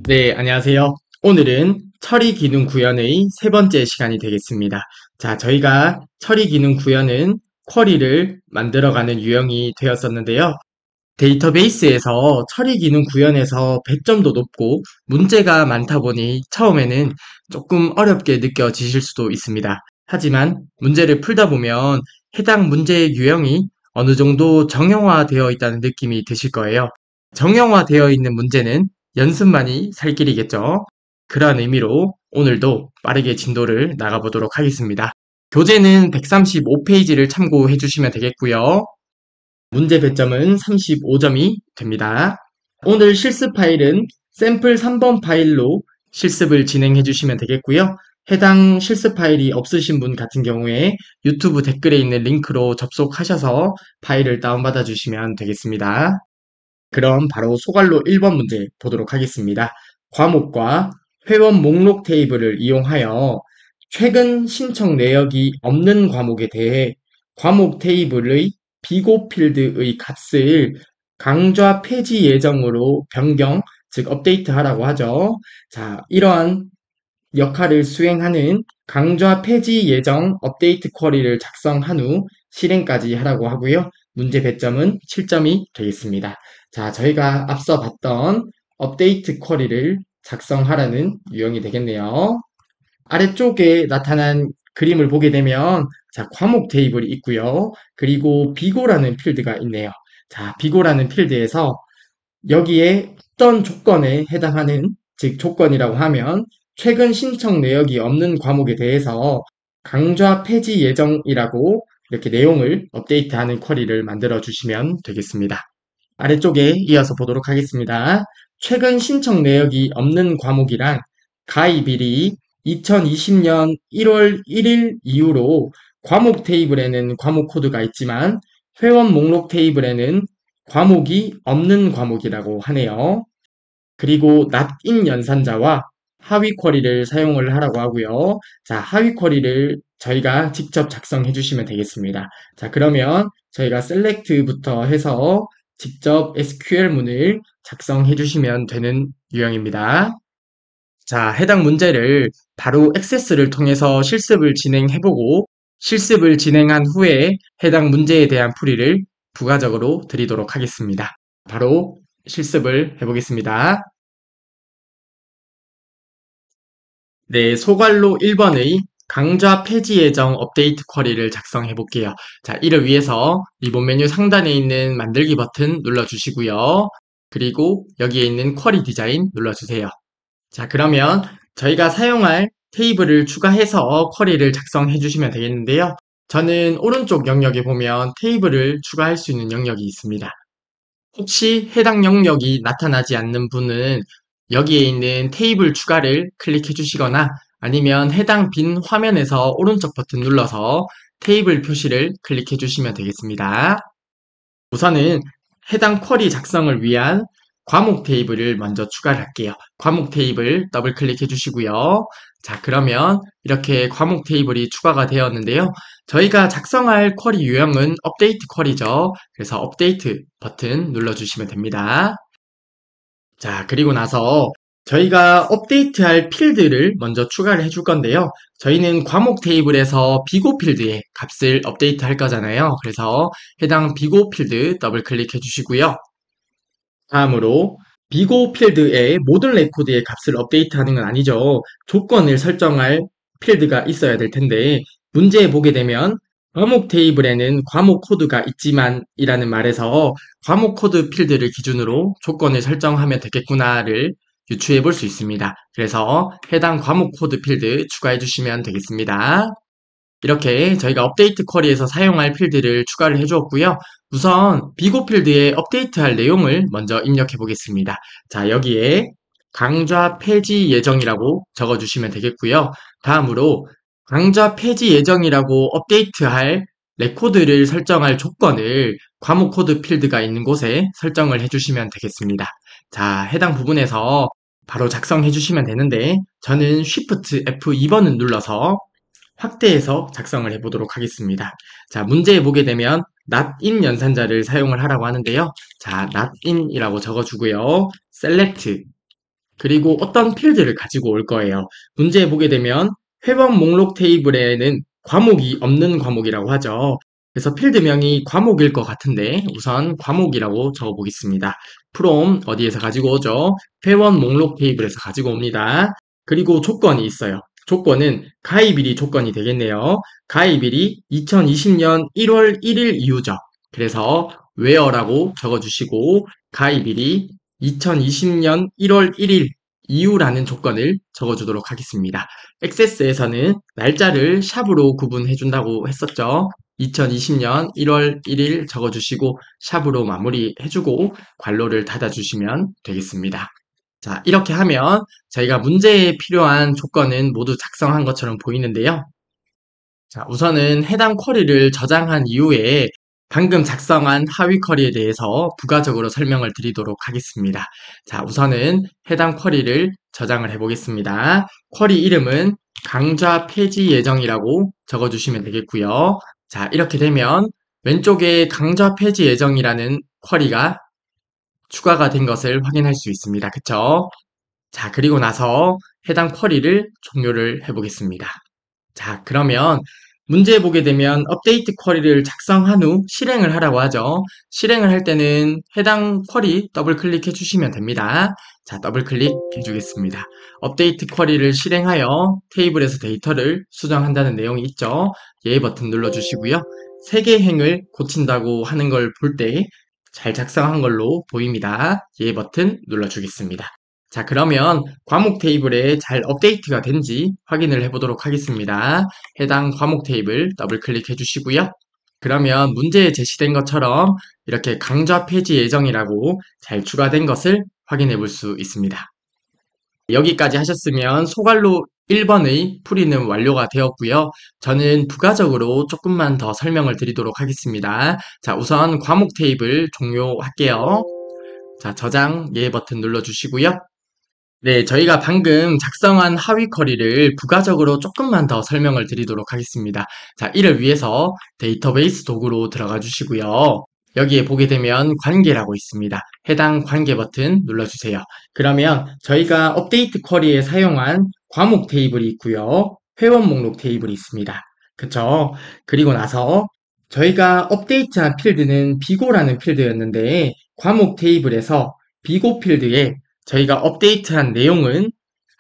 네, 안녕하세요. 오늘은 처리 기능 구현의 세 번째 시간이 되겠습니다. 자, 저희가 처리 기능 구현은 쿼리를 만들어가는 유형이 되었었는데요. 데이터베이스에서 처리 기능 구현에서 배점도 높고 문제가 많다 보니 처음에는 조금 어렵게 느껴지실 수도 있습니다. 하지만 문제를 풀다 보면 해당 문제의 유형이 어느 정도 정형화되어 있다는 느낌이 드실 거예요. 정형화되어 있는 문제는 연습만이 살 길이겠죠. 그러한 의미로 오늘도 빠르게 진도를 나가보도록 하겠습니다. 교재는 135페이지를 참고해 주시면 되겠고요. 문제 배점은 35점이 됩니다. 오늘 실습 파일은 샘플 3번 파일로 실습을 진행해 주시면 되겠고요. 해당 실습 파일이 없으신 분 같은 경우에 유튜브 댓글에 있는 링크로 접속하셔서 파일을 다운받아 주시면 되겠습니다. 그럼 바로 소괄로 1번 문제 보도록 하겠습니다. 과목과 회원 목록 테이블을 이용하여 최근 신청 내역이 없는 과목에 대해 과목 테이블의 비고 필드의 값을 강좌 폐지 예정으로 변경, 즉 업데이트하라고 하죠. 자, 이러한 역할을 수행하는 강좌 폐지 예정 업데이트 쿼리를 작성한 후 실행까지 하라고 하고요. 문제 배점은 7점이 되겠습니다. 자, 저희가 앞서 봤던 업데이트 쿼리를 작성하라는 유형이 되겠네요. 아래쪽에 나타난 그림을 보게 되면 자, 과목 테이블이 있고요. 그리고 비고라는 필드가 있네요. 자, 비고라는 필드에서 여기에 어떤 조건에 해당하는, 즉 조건이라고 하면 최근 신청 내역이 없는 과목에 대해서 강좌 폐지 예정이라고 이렇게 내용을 업데이트하는 쿼리를 만들어 주시면 되겠습니다. 아래쪽에 이어서 보도록 하겠습니다. 최근 신청 내역이 없는 과목이란 가입일이 2020년 1월 1일 이후로 과목 테이블에는 과목 코드가 있지만 회원 목록 테이블에는 과목이 없는 과목이라고 하네요. 그리고 낫인 연산자와 하위 쿼리를 사용을 하라고 하고요. 자, 하위 쿼리를 저희가 직접 작성해 주시면 되겠습니다. 자, 그러면 저희가 select부터 해서 직접 SQL문을 작성해 주시면 되는 유형입니다. 자, 해당 문제를 바로 액세스를 통해서 실습을 진행해보고 실습을 진행한 후에 해당 문제에 대한 풀이를 부가적으로 드리도록 하겠습니다. 바로 실습을 해보겠습니다. 네, 소괄로 1번의 강좌 폐지 예정 업데이트 쿼리를 작성해 볼게요. 자, 이를 위해서 리본 메뉴 상단에 있는 만들기 버튼 눌러주시고요. 그리고 여기에 있는 쿼리 디자인 눌러주세요. 자, 그러면 저희가 사용할 테이블을 추가해서 쿼리를 작성해 주시면 되겠는데요. 저는 오른쪽 영역에 보면 테이블을 추가할 수 있는 영역이 있습니다. 혹시 해당 영역이 나타나지 않는 분은 여기에 있는 테이블 추가를 클릭해 주시거나 아니면 해당 빈 화면에서 오른쪽 버튼 눌러서 테이블 표시를 클릭해 주시면 되겠습니다. 우선은 해당 쿼리 작성을 위한 과목 테이블을 먼저 추가를 할게요. 과목 테이블 더블 클릭해 주시고요. 자, 그러면 이렇게 과목 테이블이 추가가 되었는데요. 저희가 작성할 쿼리 유형은 업데이트 쿼리죠. 그래서 업데이트 버튼 눌러주시면 됩니다. 자, 그리고 나서 저희가 업데이트할 필드를 먼저 추가를 해줄 건데요. 저희는 과목 테이블에서 비고 필드의 값을 업데이트 할 거잖아요. 그래서 해당 비고 필드 더블 클릭해 주시고요. 다음으로 비고 필드의 모든 레코드의 값을 업데이트하는 건 아니죠. 조건을 설정할 필드가 있어야 될 텐데 문제에 보게 되면 과목 테이블에는 과목 코드가 있지만 이라는 말에서 과목 코드 필드를 기준으로 조건을 설정하면 되겠구나를 유추해 볼 수 있습니다. 그래서 해당 과목 코드 필드 추가해 주시면 되겠습니다. 이렇게 저희가 업데이트 쿼리에서 사용할 필드를 추가를 해주었고요. 우선 비고 필드에 업데이트할 내용을 먼저 입력해 보겠습니다. 자, 여기에 강좌 폐지 예정이라고 적어주시면 되겠고요. 다음으로 강좌 폐지 예정이라고 업데이트할 레코드를 설정할 조건을 과목 코드 필드가 있는 곳에 설정을 해주시면 되겠습니다. 자, 해당 부분에서 바로 작성해 주시면 되는데 저는 Shift F2번을 눌러서 확대해서 작성을 해보도록 하겠습니다. 자, 문제에 보게 되면 낫인 연산자를 사용을 하라고 하는데요. 자, 낫인이라고 적어주고요. select 그리고 어떤 필드를 가지고 올 거예요. 문제에 보게 되면 회원 목록 테이블에는 과목이 없는 과목이라고 하죠. 그래서 필드명이 과목일 것 같은데 우선 과목이라고 적어보겠습니다. from 어디에서 가지고 오죠? 회원 목록 테이블에서 가지고 옵니다. 그리고 조건이 있어요. 조건은 가입일이 조건이 되겠네요. 가입일이 2020년 1월 1일 이후죠. 그래서 where라고 적어주시고 가입일이 2020년 1월 1일 이후라는 조건을 적어주도록 하겠습니다. 액세스에서는 날짜를 샵으로 구분해 준다고 했었죠. 2020년 1월 1일 적어주시고 샵으로 마무리해주고 괄호를 닫아주시면 되겠습니다. 자, 이렇게 하면 저희가 문제에 필요한 조건은 모두 작성한 것처럼 보이는데요. 자, 우선은 해당 쿼리를 저장한 이후에 방금 작성한 하위 쿼리에 대해서 부가적으로 설명을 드리도록 하겠습니다. 자, 우선은 해당 쿼리를 저장을 해보겠습니다. 쿼리 이름은 강좌 폐지 예정이라고 적어주시면 되겠고요. 자, 이렇게 되면 왼쪽에 강좌 폐지 예정이라는 쿼리가 추가가 된 것을 확인할 수 있습니다. 그쵸? 자, 그리고 나서 해당 쿼리를 종료를 해보겠습니다. 자, 그러면 문제 보게 되면 업데이트 쿼리를 작성한 후 실행을 하라고 하죠. 실행을 할 때는 해당 쿼리 더블 클릭해 주시면 됩니다. 자, 더블 클릭해 주겠습니다. 업데이트 쿼리를 실행하여 테이블에서 데이터를 수정한다는 내용이 있죠. 예 버튼 눌러 주시고요. 3개 행을 고친다고 하는 걸 볼 때 잘 작성한 걸로 보입니다. 예 버튼 눌러 주겠습니다. 자, 그러면 과목 테이블에 잘 업데이트가 된지 확인을 해보도록 하겠습니다. 해당 과목 테이블 더블 클릭해 주시고요. 그러면 문제에 제시된 것처럼 이렇게 강좌 폐지 예정이라고 잘 추가된 것을 확인해 볼 수 있습니다. 여기까지 하셨으면 소갈로 1번의 풀이는 완료가 되었고요. 저는 부가적으로 조금만 더 설명을 드리도록 하겠습니다. 자, 우선 과목 테이블 종료할게요. 자, 저장 예 버튼 눌러주시고요. 네, 저희가 방금 작성한 하위 쿼리를 부가적으로 조금만 더 설명을 드리도록 하겠습니다. 자, 이를 위해서 데이터베이스 도구로 들어가 주시고요. 여기에 보게 되면 관계라고 있습니다. 해당 관계 버튼 눌러주세요. 그러면 저희가 업데이트 쿼리에 사용한 과목 테이블이 있고요. 회원 목록 테이블이 있습니다. 그쵸? 그리고 나서 저희가 업데이트한 필드는 비고라는 필드였는데 과목 테이블에서 비고 필드에 저희가 업데이트한 내용은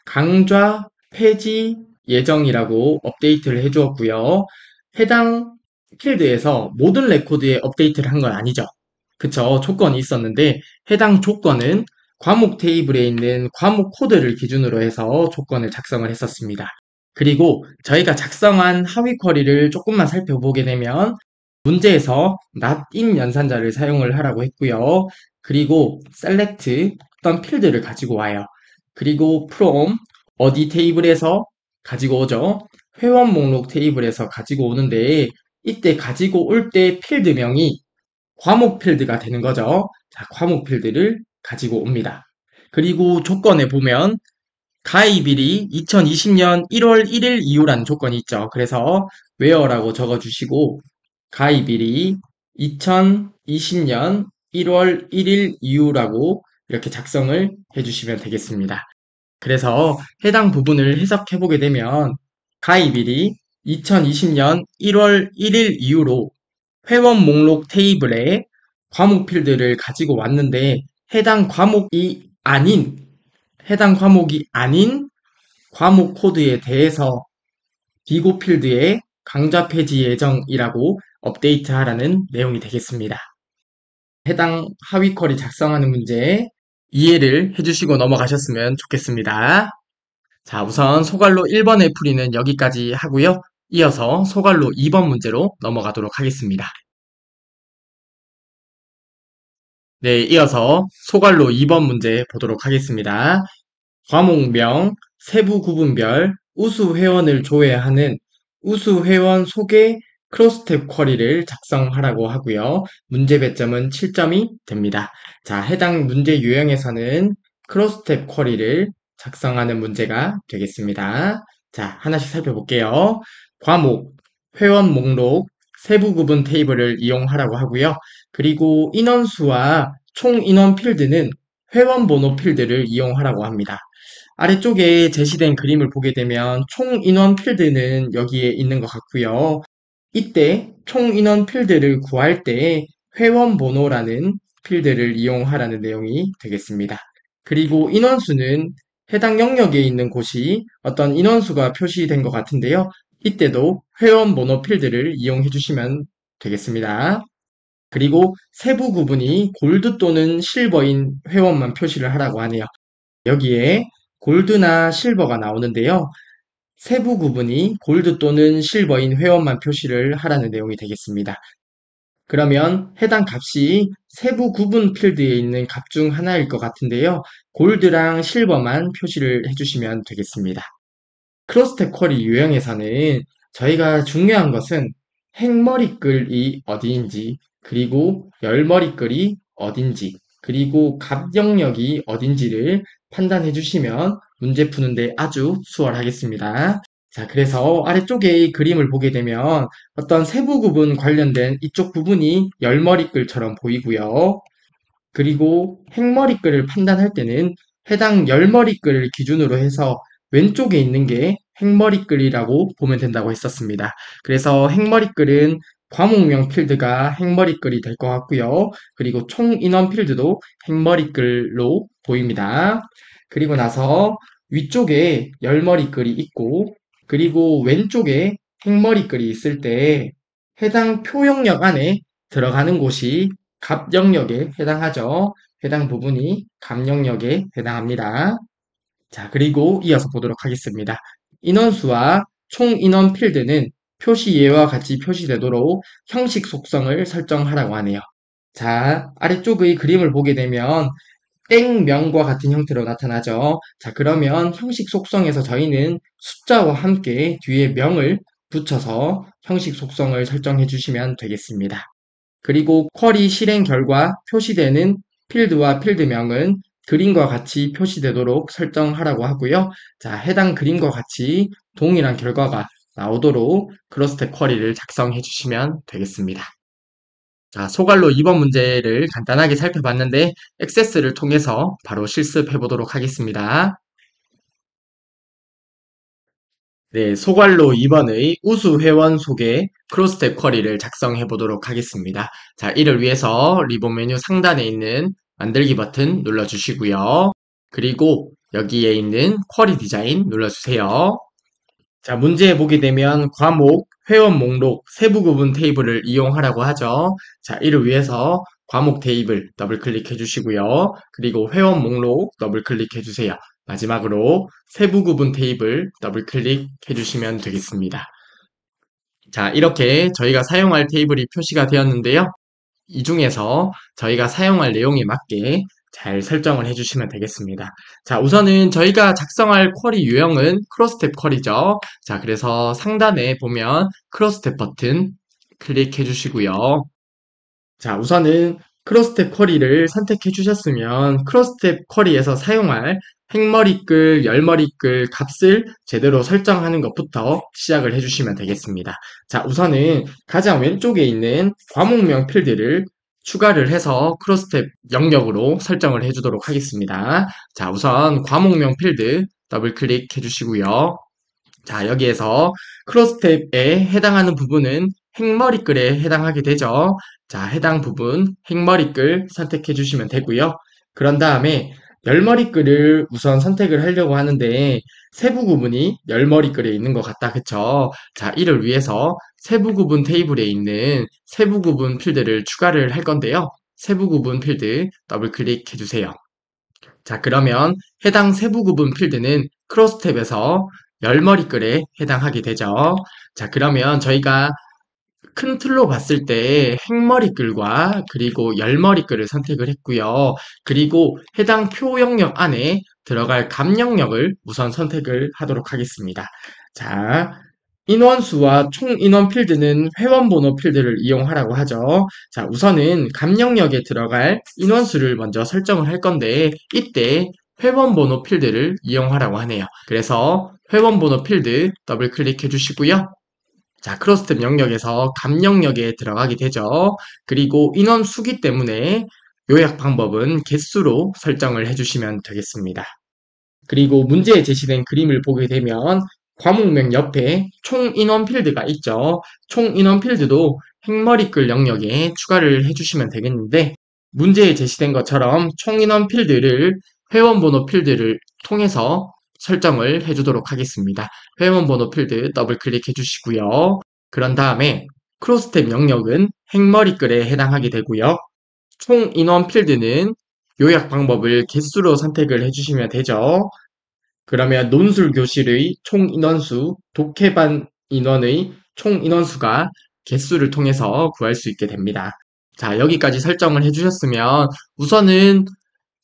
강좌 폐지 예정이라고 업데이트를 해주었고요. 해당 필드에서 모든 레코드에 업데이트를 한 건 아니죠. 그쵸? 조건이 있었는데 해당 조건은 과목 테이블에 있는 과목 코드를 기준으로 해서 조건을 작성을 했었습니다. 그리고 저희가 작성한 하위 쿼리를 조금만 살펴보게 되면 문제에서 not 연산자를 사용을 하라고 했고요. 그리고 select 어떤 필드를 가지고 와요. 그리고 from 어디 테이블에서 가지고 오죠. 회원 목록 테이블에서 가지고 오는데 이때 가지고 올 때 필드명이 과목 필드가 되는 거죠. 자, 과목 필드를 가지고 옵니다. 그리고 조건에 보면 가입일이 2020년 1월 1일 이후라는 조건이 있죠. 그래서 where라고 적어주시고 가입일이 2020년 1월 1일 이후라고 이렇게 작성을 해주시면 되겠습니다. 그래서 해당 부분을 해석해 보게 되면 가입일이 2020년 1월 1일 이후로 회원 목록 테이블에 과목 필드를 가지고 왔는데 해당 과목이 아닌 과목 코드에 대해서 비고 필드에 강좌 폐지 예정이라고 업데이트하라는 내용이 되겠습니다. 해당 하위 쿼리 작성하는 문제 이해를 해주시고 넘어가셨으면 좋겠습니다. 자, 우선 소갈로 1번의 풀이는 여기까지 하고요. 이어서 소갈로 2번 문제로 넘어가도록 하겠습니다. 네, 이어서 소갈로 2번 문제 보도록 하겠습니다. 과목명, 세부 구분별, 우수 회원을 조회하는 우수 회원 소개 크로스탭 쿼리를 작성하라고 하고요. 문제 배점은 7점이 됩니다. 자, 해당 문제 유형에서는 크로스탭 쿼리를 작성하는 문제가 되겠습니다. 자, 하나씩 살펴볼게요. 과목, 회원 목록, 세부 구분 테이블을 이용하라고 하고요. 그리고 인원수와 총 인원 필드는 회원 번호 필드를 이용하라고 합니다. 아래쪽에 제시된 그림을 보게 되면 총 인원 필드는 여기에 있는 것 같고요. 이때 총 인원 필드를 구할 때 회원 번호라는 필드를 이용하라는 내용이 되겠습니다. 그리고 인원수는 해당 영역에 있는 곳이 어떤 인원수가 표시된 것 같은데요. 이때도 회원 번호 필드를 이용해 주시면 되겠습니다. 그리고 세부 구분이 골드 또는 실버인 회원만 표시를 하라고 하네요. 여기에 골드나 실버가 나오는데요. 세부 구분이 골드 또는 실버인 회원만 표시를 하라는 내용이 되겠습니다. 그러면 해당 값이 세부 구분 필드에 있는 값 중 하나일 것 같은데요. 골드랑 실버만 표시를 해주시면 되겠습니다. 크로스탭 쿼리 유형에서는 저희가 중요한 것은 행머리글이 어디인지, 그리고 열머리글이 어딘지, 그리고 값 영역이 어딘지를 판단해 주시면 문제 푸는데 아주 수월하겠습니다. 자, 그래서 아래쪽에 이 그림을 보게 되면 어떤 세부 구분 관련된 이쪽 부분이 열머리글처럼 보이고요. 그리고 행머리글을 판단할 때는 해당 열머리글을 기준으로 해서 왼쪽에 있는 게 행머리글이라고 보면 된다고 했었습니다. 그래서 행머리글은 과목명 필드가 행머리글이 될 것 같고요. 그리고 총 인원 필드도 행머리글로 보입니다. 그리고 나서 위쪽에 열머리글이 있고, 그리고 왼쪽에 행머리글이 있을 때 해당 표 영역 안에 들어가는 곳이 갑 영역에 해당하죠. 해당 부분이 갑 영역에 해당합니다. 자, 그리고 이어서 보도록 하겠습니다. 인원수와 총 인원 필드는 표시 예와 같이 표시되도록 형식 속성을 설정하라고 하네요. 자, 아래쪽의 그림을 보게 되면 땡명과 같은 형태로 나타나죠. 자, 그러면 형식 속성에서 저희는 숫자와 함께 뒤에 명을 붙여서 형식 속성을 설정해 주시면 되겠습니다. 그리고 쿼리 실행 결과 표시되는 필드와 필드명은 그림과 같이 표시되도록 설정하라고 하고요. 자, 해당 그림과 같이 동일한 결과가 나오도록 크로스탭 쿼리를 작성해 주시면 되겠습니다. 자, 소갈로 2번 문제를 간단하게 살펴봤는데 액세스를 통해서 바로 실습해 보도록 하겠습니다. 네, 소갈로 2번의 우수 회원 소개 크로스탭 쿼리를 작성해 보도록 하겠습니다. 자, 이를 위해서 리본 메뉴 상단에 있는 만들기 버튼 눌러주시고요. 그리고 여기에 있는 쿼리 디자인 눌러주세요. 자, 문제에 보게 되면 과목, 회원 목록, 세부 구분 테이블을 이용하라고 하죠. 자, 이를 위해서 과목 테이블 더블 클릭해 주시고요. 그리고 회원 목록 더블 클릭해 주세요. 마지막으로 세부 구분 테이블 더블 클릭해 주시면 되겠습니다. 자, 이렇게 저희가 사용할 테이블이 표시가 되었는데요. 이 중에서 저희가 사용할 내용에 맞게 잘 설정을 해주시면 되겠습니다. 자, 우선은 저희가 작성할 쿼리 유형은 크로스탭 쿼리죠. 자, 그래서 상단에 보면 크로스탭 버튼 클릭해 주시고요. 자, 우선은 크로스탭 쿼리를 선택해 주셨으면 크로스탭 쿼리에서 사용할 행머리글, 열머리글 값을 제대로 설정하는 것부터 시작을 해주시면 되겠습니다. 자, 우선은 가장 왼쪽에 있는 과목명 필드를 추가를 해서 크로스탭 영역으로 설정을 해주도록 하겠습니다. 자, 우선 과목명 필드 더블 클릭해 주시고요. 자, 여기에서 크로스탭에 해당하는 부분은 행머리글에 해당하게 되죠. 자, 해당 부분 행머리글 선택해 주시면 되고요. 그런 다음에 열머리글을 우선 선택을 하려고 하는데 세부 구분이 열머리글에 있는 것 같다. 그쵸? 자, 이를 위해서 세부 구분 테이블에 있는 세부 구분 필드를 추가를 할 건데요. 세부 구분 필드 더블 클릭해 주세요. 자, 그러면 해당 세부 구분 필드는 크로스탭에서 열머리글에 해당하게 되죠. 자, 그러면 저희가 큰 틀로 봤을 때 행머리글과 그리고 열머리글을 선택을 했고요. 그리고 해당 표 영역 안에 들어갈 값 영역을 우선 선택을 하도록 하겠습니다. 자, 인원수와 총 인원 필드는 회원 번호 필드를 이용하라고 하죠. 자, 우선은 값 영역에 들어갈 인원수를 먼저 설정을 할 건데 이때 회원 번호 필드를 이용하라고 하네요. 그래서 회원 번호 필드 더블 클릭해 주시고요. 자, 크로스탭 영역에서 값 영역에 들어가게 되죠. 그리고 인원 수기 때문에 요약 방법은 개수로 설정을 해주시면 되겠습니다. 그리고 문제에 제시된 그림을 보게 되면 과목명 옆에 총 인원 필드가 있죠. 총 인원 필드도 행머리글 영역에 추가를 해주시면 되겠는데 문제에 제시된 것처럼 총 인원 필드를 회원번호 필드를 통해서 설정을 해주도록 하겠습니다. 회원번호 필드 더블 클릭해 주시고요. 그런 다음에 크로스탭 영역은 행머리글에 해당하게 되고요. 총 인원 필드는 요약 방법을 개수로 선택을 해주시면 되죠. 그러면 논술 교실의 총 인원수, 독해반 인원의 총 인원수가 개수를 통해서 구할 수 있게 됩니다. 자, 여기까지 설정을 해주셨으면 우선은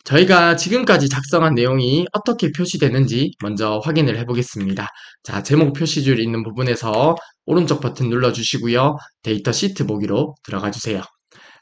저희가 지금까지 작성한 내용이 어떻게 표시되는지 먼저 확인을 해보겠습니다. 자, 제목 표시줄 있는 부분에서 오른쪽 버튼 눌러주시고요. 데이터 시트 보기로 들어가 주세요.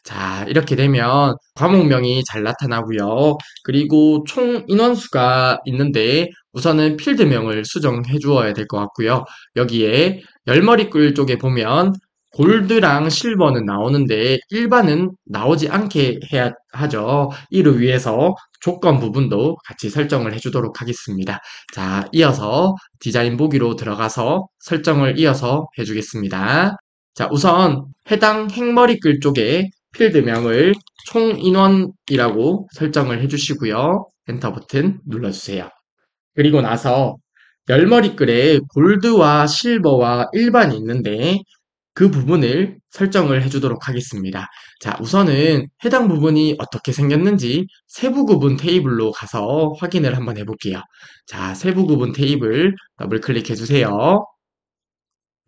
자, 이렇게 되면 과목명이 잘 나타나고요. 그리고 총 인원수가 있는데 우선은 필드명을 수정해 주어야 될 것 같고요. 여기에 열머리글 쪽에 보면 골드랑 실버는 나오는데 일반은 나오지 않게 해야 하죠. 이를 위해서 조건 부분도 같이 설정을 해주도록 하겠습니다. 자, 이어서 디자인 보기로 들어가서 설정을 이어서 해주겠습니다. 자, 우선 해당 행머리글 쪽에 필드명을 총인원이라고 설정을 해주시고요. 엔터 버튼 눌러주세요. 그리고 나서 열머리글에 골드와 실버와 일반이 있는데 그 부분을 설정을 해주도록 하겠습니다. 자, 우선은 해당 부분이 어떻게 생겼는지 세부 구분 테이블로 가서 확인을 한번 해볼게요. 자, 세부 구분 테이블 더블 클릭해 주세요.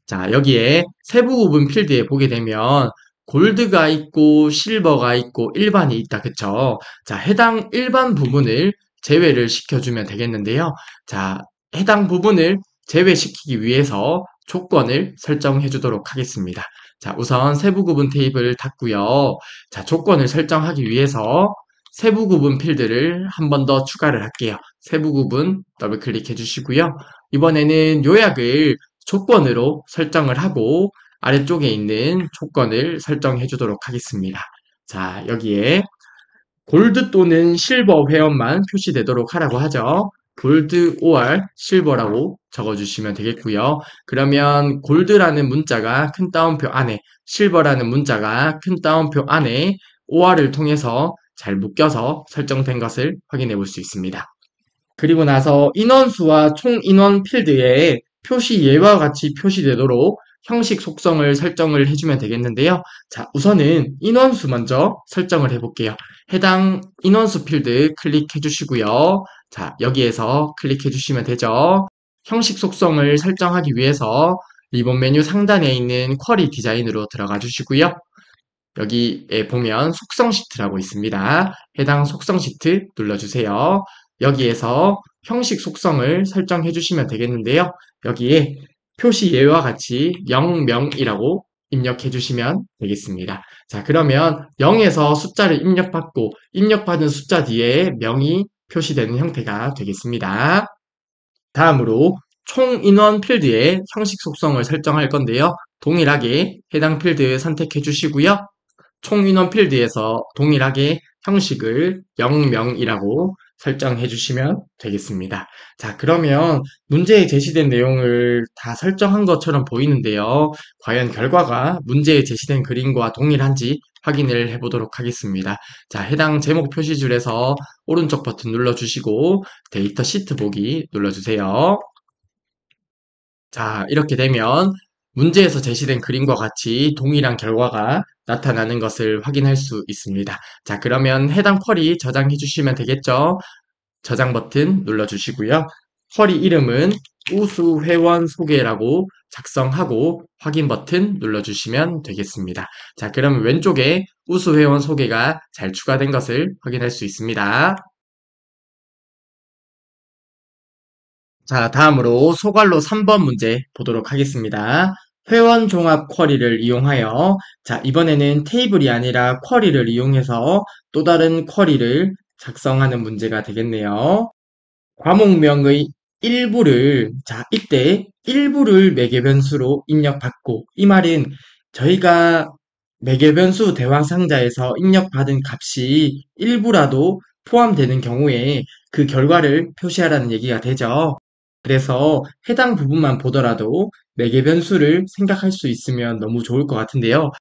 자, 여기에 세부 구분 필드에 보게 되면 골드가 있고 실버가 있고 일반이 있다. 그쵸? 자, 해당 일반 부분을 제외를 시켜주면 되겠는데요. 자, 해당 부분을 제외시키기 위해서 조건을 설정해 주도록 하겠습니다. 자, 우선 세부 구분 테이블 닫고요. 자, 조건을 설정하기 위해서 세부 구분 필드를 한 번 더 추가를 할게요. 세부 구분 더블 클릭해 주시고요. 이번에는 요약을 조건으로 설정을 하고 아래쪽에 있는 조건을 설정해 주도록 하겠습니다. 자, 여기에 골드 또는 실버 회원만 표시되도록 하라고 하죠. 골드 or 실버라고 적어주시면 되겠고요. 그러면 골드라는 문자가 큰 따옴표 안에, 실버라는 문자가 큰 따옴표 안에 or를 통해서 잘 묶여서 설정된 것을 확인해 볼 수 있습니다. 그리고 나서 인원수와 총 인원 필드에 표시 예와 같이 표시되도록 형식 속성을 설정을 해주면 되겠는데요. 자, 우선은 인원수 먼저 설정을 해볼게요. 해당 인원수 필드 클릭해 주시고요. 자, 여기에서 클릭해 주시면 되죠. 형식 속성을 설정하기 위해서 리본 메뉴 상단에 있는 쿼리 디자인으로 들어가 주시고요. 여기에 보면 속성 시트라고 있습니다. 해당 속성 시트 눌러주세요. 여기에서 형식 속성을 설정해 주시면 되겠는데요. 여기에 표시 예와 같이 0명이라고 입력해 주시면 되겠습니다. 자, 그러면 0에서 숫자를 입력받고 입력받은 숫자 뒤에 명이 표시되는 형태가 되겠습니다. 다음으로 총 인원 필드에 형식 속성을 설정할 건데요. 동일하게 해당 필드 선택해 주시고요. 총 인원 필드에서 동일하게 형식을 0명이라고 설정해 주시면 되겠습니다. 자, 그러면 문제에 제시된 내용을 다 설정한 것처럼 보이는데요. 과연 결과가 문제에 제시된 그림과 동일한지 확인을 해보도록 하겠습니다. 자, 해당 제목 표시줄에서 오른쪽 버튼 눌러주시고 데이터 시트 보기 눌러주세요. 자, 이렇게 되면 문제에서 제시된 그림과 같이 동일한 결과가 나타나는 것을 확인할 수 있습니다. 자, 그러면 해당 쿼리 저장해 주시면 되겠죠? 저장 버튼 눌러주시고요. 쿼리 이름은 우수회원 소개라고 작성하고 확인 버튼 눌러주시면 되겠습니다. 자, 그러면 왼쪽에 우수회원 소개가 잘 추가된 것을 확인할 수 있습니다. 자, 다음으로 소괄로 3번 문제 보도록 하겠습니다. 회원 종합 쿼리를 이용하여, 자, 이번에는 테이블이 아니라 쿼리를 이용해서 또 다른 쿼리를 작성하는 문제가 되겠네요. 과목명의 일부를, 자, 이때 일부를 매개 변수로 입력받고, 이 말은 저희가 매개변수 대화상자에서 입력받은 값이 일부라도 포함되는 경우에 그 결과를 표시하라는 얘기가 되죠. 그래서 해당 부분만 보더라도 매개변수를 생각할 수 있으면 너무 좋을 것 같은데요.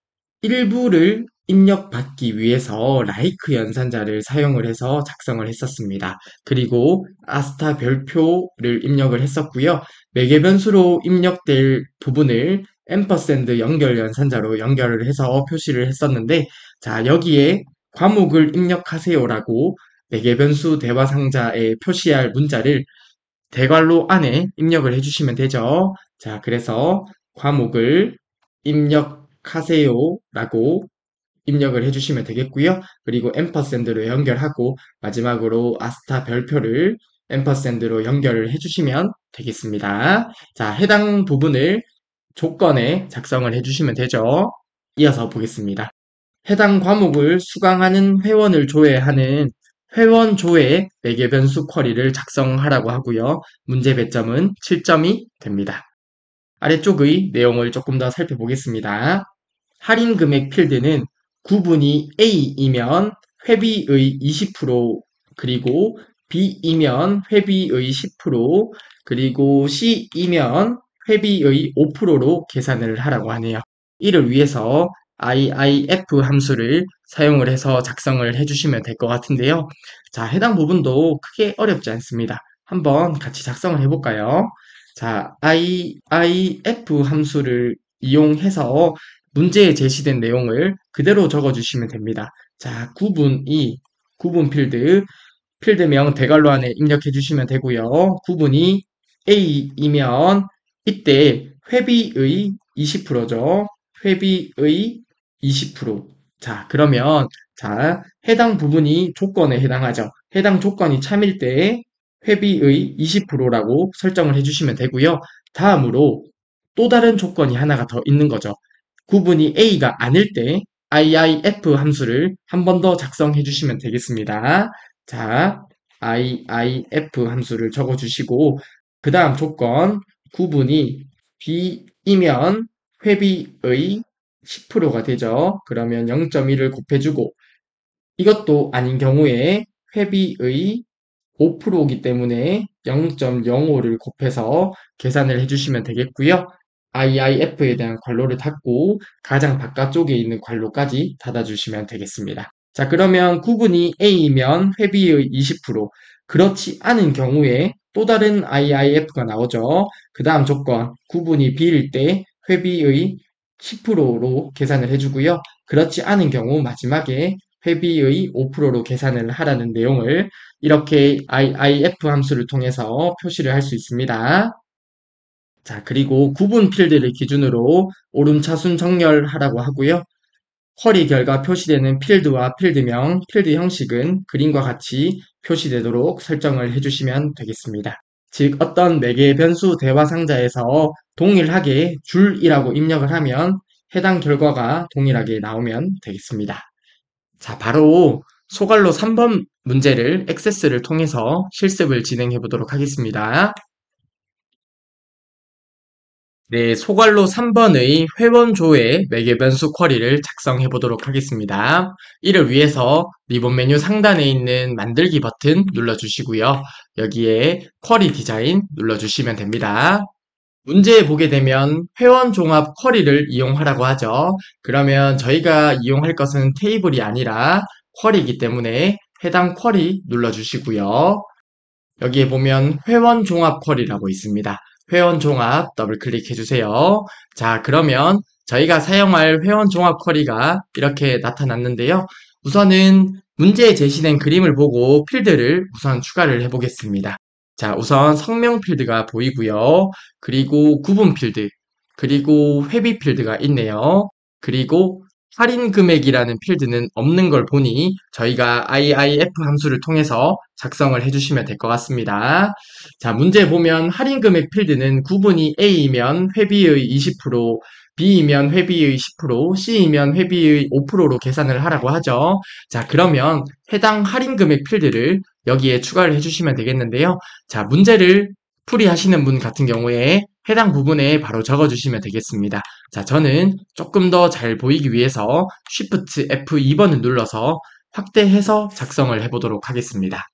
일부를 입력받기 위해서 라이크 연산자를 사용을 해서 작성을 했었습니다. 그리고 아스타 별표를 입력을 했었고요. 매개변수로 입력될 부분을 앰퍼샌드 연결 연산자로 연결을 해서 표시를 했었는데, 자, 여기에 과목을 입력하세요라고 매개변수 대화 상자에 표시할 문자를 대괄호 안에 입력을 해주시면 되죠. 자, 그래서 과목을 입력하세요라고 입력을 해주시면 되겠고요. 그리고 앰퍼샌드로 연결하고 마지막으로 아스타 별표를 앰퍼샌드로 연결을 해주시면 되겠습니다. 자, 해당 부분을 조건에 작성을 해주시면 되죠. 이어서 보겠습니다. 해당 과목을 수강하는 회원을 조회하는 회원 조회 매개변수 쿼리를 작성하라고 하고요. 문제 배점은 7점이 됩니다. 아래쪽의 내용을 조금 더 살펴보겠습니다. 할인 금액 필드는 구분이 A이면 회비의 20%, 그리고 B이면 회비의 10%, 그리고 C이면 회비의 5%로 계산을 하라고 하네요. 이를 위해서 IIF 함수를 사용을 해서 작성을 해주시면 될 것 같은데요. 자, 해당 부분도 크게 어렵지 않습니다. 한번 같이 작성을 해볼까요? 자, IIF 함수를 이용해서 문제에 제시된 내용을 그대로 적어주시면 됩니다. 자, 구분 필드명 대괄호 안에 입력해 주시면 되고요. 구분이 A이면 이때 회비의 20%죠. 회비의 20%. 자, 그러면 자, 해당 부분이 조건에 해당하죠. 해당 조건이 참일 때 회비의 20%라고 설정을 해주시면 되고요. 다음으로 또 다른 조건이 하나가 더 있는 거죠. 구분이 A가 아닐 때 IIF 함수를 한 번 더 작성해 주시면 되겠습니다. 자, IIF 함수를 적어 주시고 그 다음 조건 구분이 B이면 회비의 10%가 되죠. 그러면 0.1을 곱해주고 이것도 아닌 경우에 회비의 5%이기 때문에 0.05를 곱해서 계산을 해주시면 되겠고요. IIF에 대한 괄호를 닫고 가장 바깥쪽에 있는 괄호까지 닫아주시면 되겠습니다. 자, 그러면 구분이 A이면 회비의 20%, 그렇지 않은 경우에 또 다른 IIF가 나오죠. 그 다음 조건, 구분이 B일 때 회비의 10%로 계산을 해주고요. 그렇지 않은 경우 마지막에 회비의 5%로 계산을 하라는 내용을 이렇게 IIF 함수를 통해서 표시를 할 수 있습니다. 자, 그리고 구분 필드를 기준으로 오름차순 정렬하라고 하고요. 쿼리 결과 표시되는 필드와 필드명, 필드 형식은 그림과 같이 표시되도록 설정을 해주시면 되겠습니다. 즉, 어떤 매개 변수 대화 상자에서 동일하게 줄이라고 입력을 하면 해당 결과가 동일하게 나오면 되겠습니다. 자, 바로 소갈로 3번 문제를 액세스를 통해서 실습을 진행해 보도록 하겠습니다. 네, 소갈로 3번의 회원조회 매개변수 쿼리를 작성해 보도록 하겠습니다. 이를 위해서 리본 메뉴 상단에 있는 만들기 버튼 눌러주시고요. 여기에 쿼리 디자인 눌러주시면 됩니다. 문제에 보게 되면 회원 종합 쿼리를 이용하라고 하죠. 그러면 저희가 이용할 것은 테이블이 아니라 쿼리이기 때문에 해당 쿼리 눌러주시고요. 여기에 보면 회원 종합 쿼리라고 있습니다. 회원 종합 더블 클릭해 주세요. 자, 그러면 저희가 사용할 회원 종합 쿼리가 이렇게 나타났는데요. 우선은 문제에 제시된 그림을 보고 필드를 우선 추가를 해 보겠습니다. 자, 우선 성명 필드가 보이고요. 그리고 구분 필드, 그리고 회비 필드가 있네요. 그리고 할인 금액이라는 필드는 없는 걸 보니 저희가 IIF 함수를 통해서 작성을 해주시면 될 것 같습니다. 자, 문제 보면 할인 금액 필드는 구분이 A이면 회비의 20%, B이면 회비의 10%, C이면 회비의 5%로 계산을 하라고 하죠. 자, 그러면 해당 할인 금액 필드를 여기에 추가를 해주시면 되겠는데요. 자, 문제를 풀이하시는 분 같은 경우에 해당 부분에 바로 적어주시면 되겠습니다. 자, 저는 조금 더 잘 보이기 위해서 Shift F2번을 눌러서 확대해서 작성을 해보도록 하겠습니다.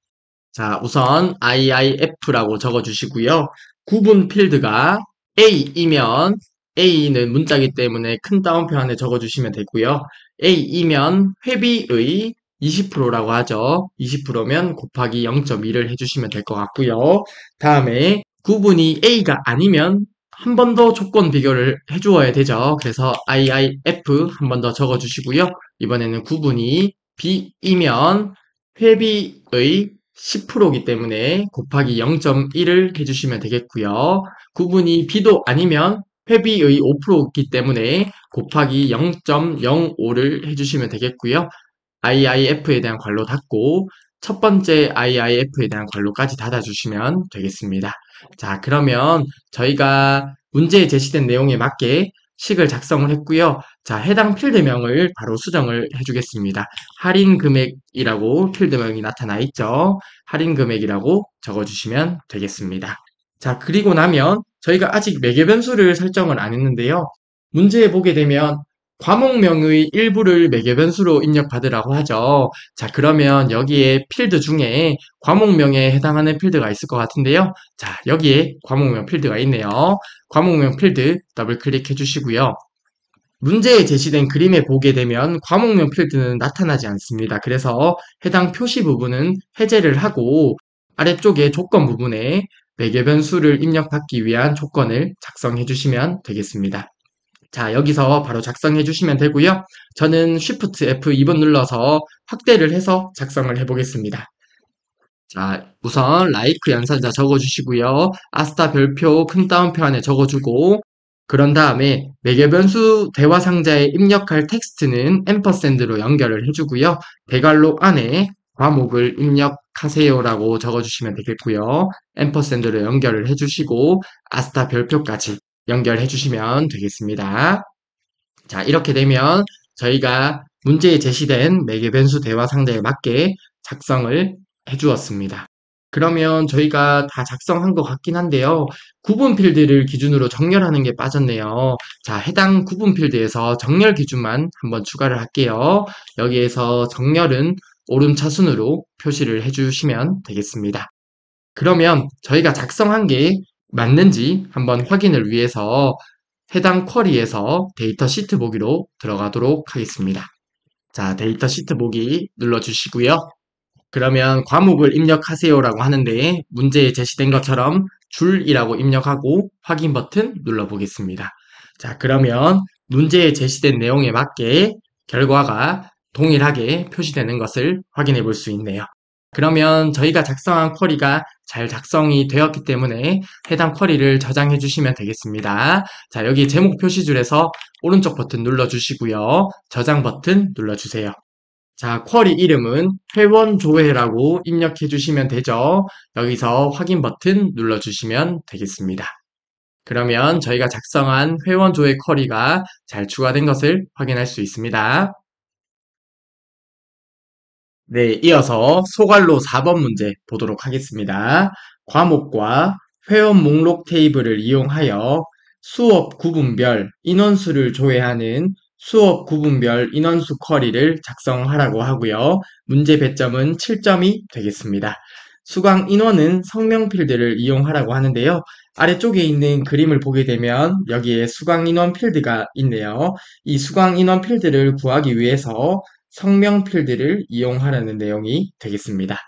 자, 우선 IIF라고 적어주시고요. 구분 필드가 A이면 A는 문자이기 때문에 큰 따옴표 안에 적어주시면 되고요. A이면 회비의 20%라고 하죠. 20%면 곱하기 0.2를 해주시면 될 것 같고요. 다음에 구분이 A가 아니면 한 번 더 조건 비교를 해주어야 되죠. 그래서 IIF 한 번 더 적어주시고요. 이번에는 구분이 B이면 회비의 10%이기 때문에 곱하기 0.1을 해주시면 되겠고요. 구분이 B도 아니면 회비의 5%이기 때문에 곱하기 0.05를 해주시면 되겠고요. IIF에 대한 괄호 닫고 첫 번째 IIF에 대한 괄호까지 닫아주시면 되겠습니다. 자, 그러면 저희가 문제에 제시된 내용에 맞게 식을 작성을 했고요. 자, 해당 필드명을 바로 수정을 해주겠습니다. 할인 금액이라고 필드명이 나타나 있죠. 할인 금액이라고 적어주시면 되겠습니다. 자, 그리고 나면 저희가 아직 매개변수를 설정을 안 했는데요. 문제에 보게 되면 과목명의 일부를 매개변수로 입력받으라고 하죠. 자, 그러면 여기에 필드 중에 과목명에 해당하는 필드가 있을 것 같은데요. 자, 여기에 과목명 필드가 있네요. 과목명 필드 더블 클릭해 주시고요. 문제에 제시된 그림에 보게 되면 과목명 필드는 나타나지 않습니다. 그래서 해당 표시 부분은 해제를 하고 아래쪽에 조건 부분에 매개변수를 입력받기 위한 조건을 작성해 주시면 되겠습니다. 자, 여기서 바로 작성해 주시면 되고요. 저는 Shift F2번 눌러서 확대를 해서 작성을 해보겠습니다. 자, 우선 라이크 연산자 적어주시고요. 아스타 별표 큰 따옴표 안에 적어주고 그런 다음에 매개변수 대화 상자에 입력할 텍스트는 앰퍼샌드로 연결을 해주고요. 대괄호 안에 과목을 입력하세요라고 적어주시면 되겠고요. 앰퍼샌드로 연결을 해주시고 아스타 별표까지 연결해 주시면 되겠습니다. 자, 이렇게 되면 저희가 문제에 제시된 매개변수 대화 상자에 맞게 작성을 해 주었습니다. 그러면 저희가 다 작성한 것 같긴 한데요. 구분 필드를 기준으로 정렬하는 게 빠졌네요. 자, 해당 구분 필드에서 정렬 기준만 한번 추가를 할게요. 여기에서 정렬은 오름차순으로 표시를 해주시면 되겠습니다. 그러면 저희가 작성한 게 맞는지 한번 확인을 위해서 해당 쿼리에서 데이터 시트 보기로 들어가도록 하겠습니다. 자, 데이터 시트 보기 눌러주시고요. 그러면 과목을 입력하세요라고 하는데 문제에 제시된 것처럼 줄이라고 입력하고 확인 버튼 눌러보겠습니다. 자, 그러면 문제에 제시된 내용에 맞게 결과가 동일하게 표시되는 것을 확인해 볼 수 있네요. 그러면 저희가 작성한 쿼리가 잘 작성이 되었기 때문에 해당 쿼리를 저장해 주시면 되겠습니다. 자, 여기 제목 표시줄에서 오른쪽 버튼 눌러주시고요. 저장 버튼 눌러주세요. 자, 쿼리 이름은 회원조회라고 입력해 주시면 되죠. 여기서 확인 버튼 눌러주시면 되겠습니다. 그러면 저희가 작성한 회원조회 쿼리가 잘 추가된 것을 확인할 수 있습니다. 네, 이어서 소괄로 4번 문제 보도록 하겠습니다. 과목과 회원 목록 테이블을 이용하여 수업 구분별 인원수를 조회하는 수업 구분별 인원수 쿼리를 작성하라고 하고요. 문제 배점은 7점이 되겠습니다. 수강 인원은 성명 필드를 이용하라고 하는데요. 아래쪽에 있는 그림을 보게 되면 여기에 수강 인원 필드가 있네요. 이 수강 인원 필드를 구하기 위해서 성명 필드를 이용하라는 내용이 되겠습니다.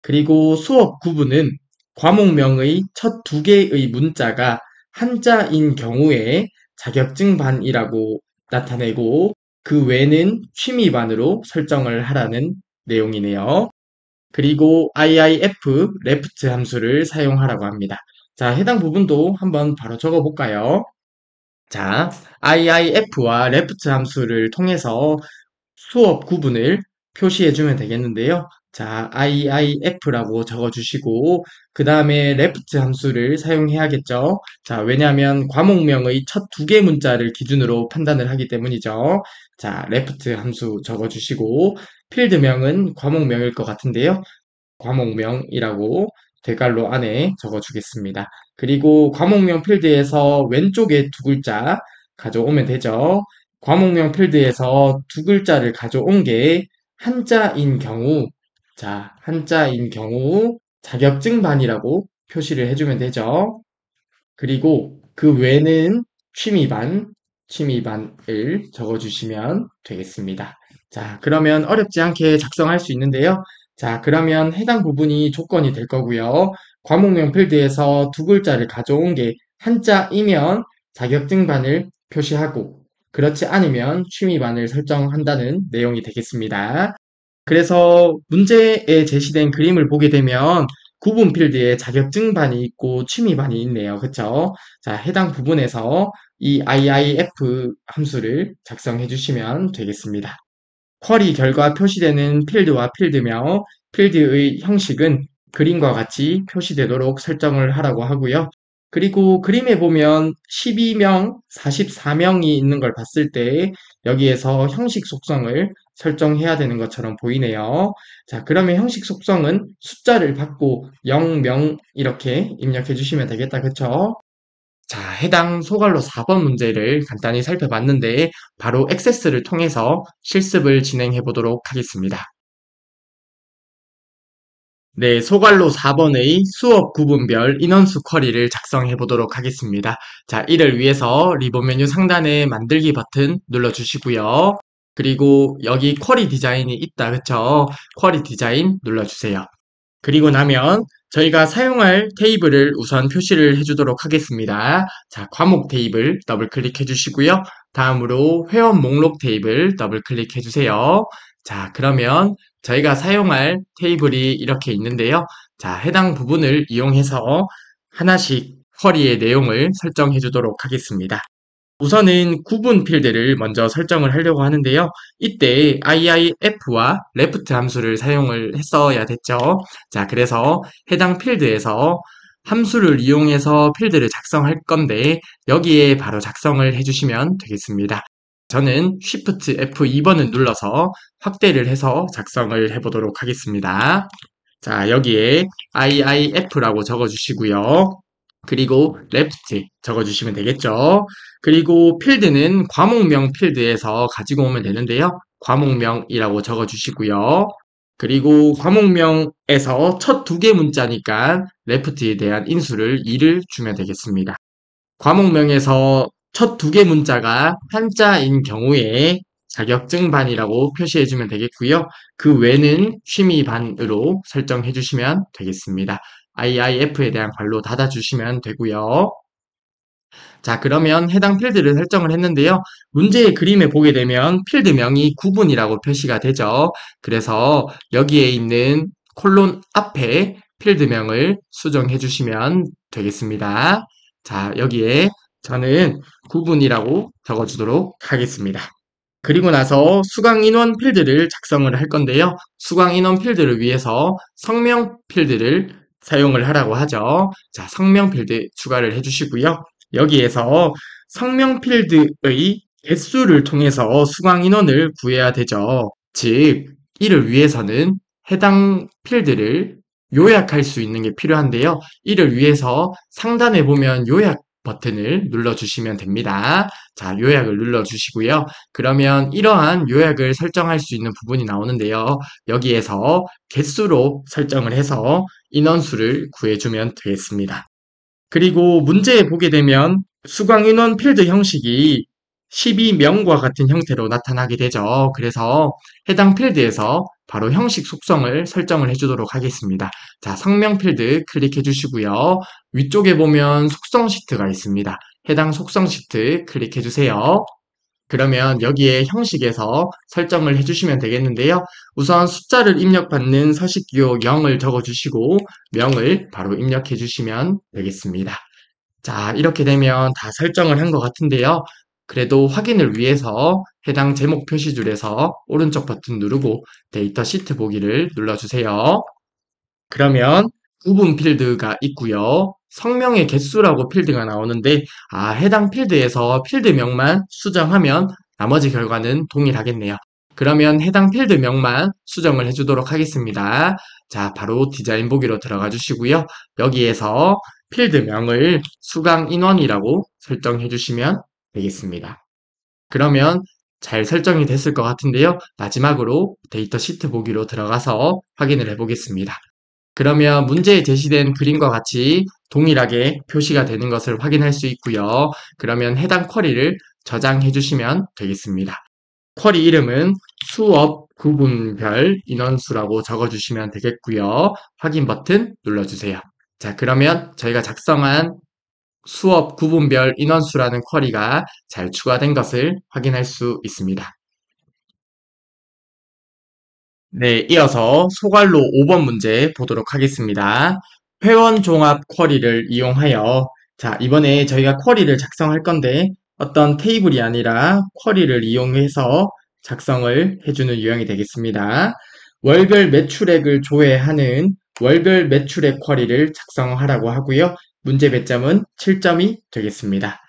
그리고 수업 구분은 과목명의 첫 두 개의 문자가 한자인 경우에 자격증반이라고 나타내고 그 외는 취미반으로 설정을 하라는 내용이네요. 그리고 IIF left 함수를 사용하라고 합니다. 자, 해당 부분도 한번 바로 적어볼까요? 자, IIF와 left 함수를 통해서 수업 구분을 표시해주면 되겠는데요. 자, IIF라고 적어주시고 그 다음에 left 함수를 사용해야겠죠. 자, 왜냐하면 과목명의 첫 두 개 문자를 기준으로 판단을 하기 때문이죠. 자, left 함수 적어주시고 필드명은 과목명일 것 같은데요. 과목명이라고 대괄호 안에 적어주겠습니다. 그리고 과목명 필드에서 왼쪽에 두 글자 가져오면 되죠. 과목명 필드에서 두 글자를 가져온 게 한자인 경우, 자, 한자인 경우 자격증반이라고 표시를 해주면 되죠. 그리고 그 외는 취미반, 취미반을 적어주시면 되겠습니다. 자, 그러면 어렵지 않게 작성할 수 있는데요. 자, 그러면 해당 부분이 조건이 될 거고요. 과목명 필드에서 두 글자를 가져온 게 한자이면 자격증반을 표시하고, 그렇지 않으면 취미반을 설정한다는 내용이 되겠습니다. 그래서 문제에 제시된 그림을 보게 되면 구분 필드에 자격증반이 있고 취미반이 있네요. 그쵸? 자, 해당 부분에서 이 IIF 함수를 작성해 주시면 되겠습니다. 쿼리 결과 표시되는 필드와 필드명, 필드의 형식은 그림과 같이 표시되도록 설정을 하라고 하고요. 그리고 그림에 보면 12명, 44명이 있는 걸 봤을 때 여기에서 형식 속성을 설정해야 되는 것처럼 보이네요. 자, 그러면 형식 속성은 숫자를 받고 0, 명 이렇게 입력해 주시면 되겠다. 그쵸? 자, 해당 소괄호 4번 문제를 간단히 살펴봤는데 바로 액세스를 통해서 실습을 진행해 보도록 하겠습니다. 네, 소괄호 4번의 수업 구분별 인원수 쿼리를 작성해 보도록 하겠습니다. 자, 이를 위해서 리본 메뉴 상단에 만들기 버튼 눌러주시고요. 그리고 여기 쿼리 디자인이 있다, 그쵸? 쿼리 디자인 눌러주세요. 그리고 나면 저희가 사용할 테이블을 우선 표시를 해주도록 하겠습니다. 자, 과목 테이블 더블 클릭해 주시고요. 다음으로 회원 목록 테이블 더블 클릭해 주세요. 자, 그러면 저희가 사용할 테이블이 이렇게 있는데요. 자, 해당 부분을 이용해서 하나씩 쿼리의 내용을 설정해 주도록 하겠습니다. 우선은 구분 필드를 먼저 설정을 하려고 하는데요. 이때 IIF와 left 함수를 사용을 했어야 됐죠. 자, 그래서 해당 필드에서 함수를 이용해서 필드를 작성할 건데 여기에 바로 작성을 해주시면 되겠습니다. 저는 Shift F2번을 눌러서 확대를 해서 작성을 해보도록 하겠습니다. 자, 여기에 IIF라고 적어주시고요. 그리고 left 적어주시면 되겠죠. 그리고 필드는 과목명 필드에서 가지고 오면 되는데요. 과목명이라고 적어주시고요. 그리고 과목명에서 첫 두 개 문자니까 left에 대한 인수를 2를 주면 되겠습니다. 과목명에서 첫 두 개 문자가 한자인 경우에 자격증반이라고 표시해주면 되겠고요. 그 외는 취미반으로 설정해주시면 되겠습니다. IIF에 대한 괄호 닫아주시면 되고요. 자, 그러면 해당 필드를 설정을 했는데요. 문제의 그림에 보게 되면 필드명이 구분이라고 표시가 되죠. 그래서 여기에 있는 콜론 앞에 필드명을 수정해 주시면 되겠습니다. 자, 여기에 저는 구분이라고 적어주도록 하겠습니다. 그리고 나서 수강 인원 필드를 작성을 할 건데요. 수강 인원 필드를 위해서 성명 필드를 사용을 하라고 하죠. 자, 성명 필드 추가를 해주시고요. 여기에서 성명 필드의 개수를 통해서 수강 인원을 구해야 되죠. 즉, 이를 위해서는 해당 필드를 요약할 수 있는 게 필요한데요. 이를 위해서 상단에 보면 요약 버튼을 눌러주시면 됩니다. 자, 요약을 눌러주시고요. 그러면 이러한 요약을 설정할 수 있는 부분이 나오는데요. 여기에서 개수로 설정을 해서 인원수를 구해주면 되겠습니다. 그리고 문제에 보게 되면 수강 인원 필드 형식이 12명과 같은 형태로 나타나게 되죠. 그래서 해당 필드에서 바로 형식 속성을 설정을 해주도록 하겠습니다. 자, 성명 필드 클릭해 주시고요. 위쪽에 보면 속성 시트가 있습니다. 해당 속성 시트 클릭해 주세요. 그러면 여기에 형식에서 설정을 해주시면 되겠는데요. 우선 숫자를 입력받는 서식기호 0을 적어주시고 명을 바로 입력해 주시면 되겠습니다. 자, 이렇게 되면 다 설정을 한 것 같은데요. 그래도 확인을 위해서 해당 제목 표시줄에서 오른쪽 버튼 누르고 데이터 시트 보기를 눌러주세요. 그러면 구분 필드가 있고요. 성명의 개수라고 필드가 나오는데 해당 필드에서 필드명만 수정하면 나머지 결과는 동일하겠네요. 그러면 해당 필드명만 수정을 해주도록 하겠습니다. 자, 바로 디자인 보기로 들어가 주시고요. 여기에서 필드명을 수강 인원이라고 설정해 주시면 되겠습니다. 그러면 잘 설정이 됐을 것 같은데요. 마지막으로 데이터 시트 보기로 들어가서 확인을 해 보겠습니다. 그러면 문제에 제시된 그림과 같이 동일하게 표시가 되는 것을 확인할 수 있고요. 그러면 해당 쿼리를 저장해 주시면 되겠습니다. 쿼리 이름은 수업 구분별 인원수라고 적어주시면 되겠고요. 확인 버튼 눌러주세요. 자, 그러면 저희가 작성한 수업 구분별 인원수라는 쿼리가 잘 추가된 것을 확인할 수 있습니다. 네, 이어서 소괄로 5번 문제 보도록 하겠습니다. 회원 종합 쿼리를 이용하여, 자, 이번에 저희가 쿼리를 작성할 건데 어떤 테이블이 아니라 쿼리를 이용해서 작성을 해주는 유형이 되겠습니다. 월별 매출액을 조회하는 월별 매출액 쿼리를 작성하라고 하고요. 문제 배점은 7점이 되겠습니다.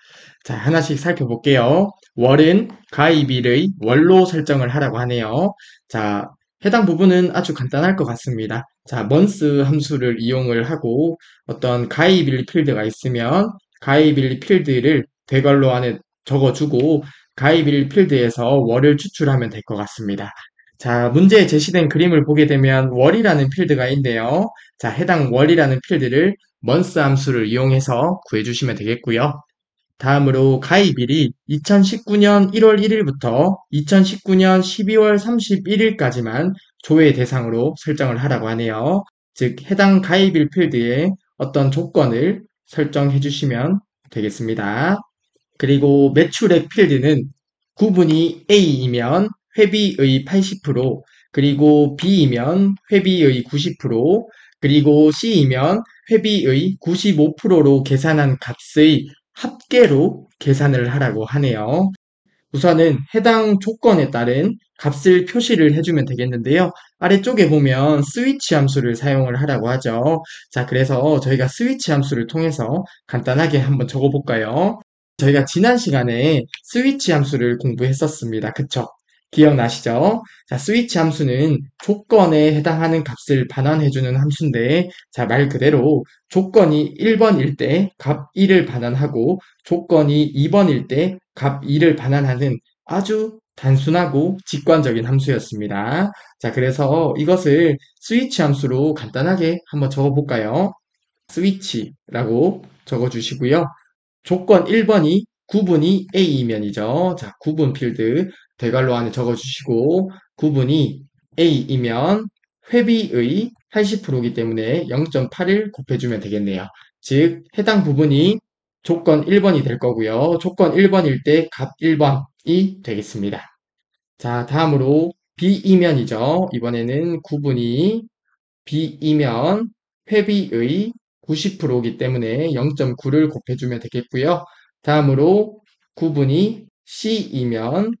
자, 하나씩 살펴볼게요. 월은 가입일의 월로 설정을 하라고 하네요. 자, 해당 부분은 아주 간단할 것 같습니다. 자, month 함수를 이용을 하고 어떤 가입일 필드가 있으면 가입일 필드를 대괄호 안에 적어주고 가입일 필드에서 월을 추출하면 될 것 같습니다. 자, 문제에 제시된 그림을 보게 되면 월이라는 필드가 있네요. 자, 해당 월이라는 필드를 month 함수를 이용해서 구해주시면 되겠고요. 다음으로 가입일이 2019년 1월 1일부터 2019년 12월 31일까지만 조회 대상으로 설정을 하라고 하네요. 즉, 해당 가입일 필드에 어떤 조건을 설정해 주시면 되겠습니다. 그리고 매출액 필드는 구분이 A이면 회비의 80%, 그리고 B이면 회비의 90%, 그리고 C이면 회비의 95%로 계산한 값의 합계로 계산을 하라고 하네요. 우선은 해당 조건에 따른 값을 표시를 해주면 되겠는데요. 아래쪽에 보면 스위치 함수를 사용을 하라고 하죠. 자, 그래서 저희가 스위치 함수를 통해서 간단하게 한번 적어볼까요? 저희가 지난 시간에 스위치 함수를 공부했었습니다. 그쵸? 기억나시죠? 자, 스위치 함수는 조건에 해당하는 값을 반환해주는 함수인데, 자, 말 그대로 조건이 1번일 때 값 1을 반환하고 조건이 2번일 때 값 2를 반환하는 아주 단순하고 직관적인 함수였습니다. 자, 그래서 이것을 스위치 함수로 간단하게 한번 적어볼까요? 스위치라고 적어주시고요. 조건 1번이 구분이 A이면이죠. 자, 구분 필드 대괄호 안에 적어주시고 구분이 A이면 회비의 80%이기 때문에 0.8을 곱해주면 되겠네요. 즉, 해당 부분이 조건 1번이 될 거고요. 조건 1번일 때 값 1번이 되겠습니다. 자, 다음으로 B이면이죠. 이번에는 구분이 B이면 회비의 90%이기 때문에 0.9를 곱해주면 되겠고요. 다음으로 구분이 C이면